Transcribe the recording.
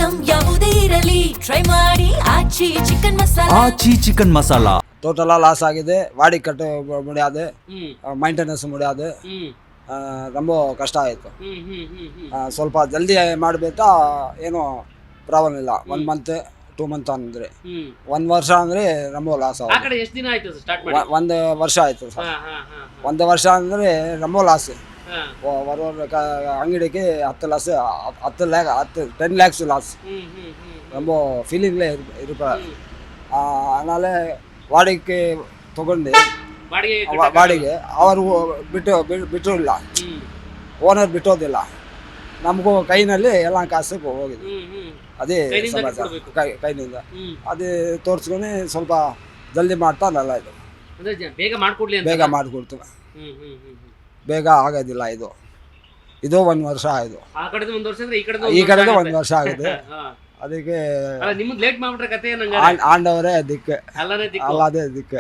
Item ಯಾವುದೇ ಇರಲಿ try ಮಾಡಿ ಆಚಿ ಚಿಕನ್ ಮಸಾಲಾ. டோட்டலாக லாஸ் ஆகுது, வாடகை கட்ட முடியாது, ಮೈಂಟೆನೆನ್ಸ್ முடியாது, ரொம்ப ಕಷ್ಟ ಆಯಿತು. ಸ್ವಲ್ಪ ಜಲ್ದಿ ಮಾಡಿಬಿಟ್ಟ ಏನೋ ಪ್ರಾಬ್ಲಮ್ ಇಲ್ಲ. 1 ಮಂತ್ 2 ಮಂತ್ ಅಂದರೆ 1 ವರ್ಷ ಅಂದರೆ ரொம்ப ಲಾಸ್ ಆಗುತ್ತೆ. ಎಷ್ಟು ದಿನ ಆಯ್ತು ಸ್ಟಾರ್ಟ್ ಮಾಡಿ? 1 ವರ್ಷ ಆಯಿತು ಸರ್. 1 ವರ್ಷ ಅಂದರೆ ரொம்ப ಲಾಸ್. ಅಂಗಡಿಗೆ 10 ಲಾಸ್, 10 ಲ್ಯಾಕ್ಸ್ ಲಾಸ್. ரொம்ப ஃபீலிங்லே இருப்பார். அதனால வாடகைக்கு ತಗೊಂಡು ಬಾಡಿಗೆ ಅವರು ಬಿಟ್ಟು ಇಲ್ಲ, ಓನರ್ ಬಿಟ್ಟೋದಿಲ್ಲ. ನಮಗೂ ಕೈನಲ್ಲಿ ಎಲ್ಲ ಕಾಸು ಹೋಗಿದೆ. ಅದೇ ಸಮಾಚಾರ, ಕೈನಿಂದ ಅದೇ ತೋರಿಸ್ಕೊಂಡು ಸ್ವಲ್ಪ ಜಲ್ದಿ ಮಾಡ್ತಾ ನಲ್ಲ. ಇದು ಬೇಗ ಮಾಡಿಕೊಡ್ತೀವಿ, ಬೇಗ ಆಗೋದಿಲ್ಲ. ಇದು 1 ವರ್ಷ ಆಯಿತು. ಈ ಕಡೆದು 1 ವರ್ಷ ಆಗಿದೆ. ಅದಕ್ಕೆ ಲೇಟ್ ಮಾಡ್ಬಿಟ್ರೆ ಕತೆ ಆಂಡವರೇ ದಿಕ್ಕೆ, ಅಲ್ಲದೇ ದಿಕ್ಕೆ.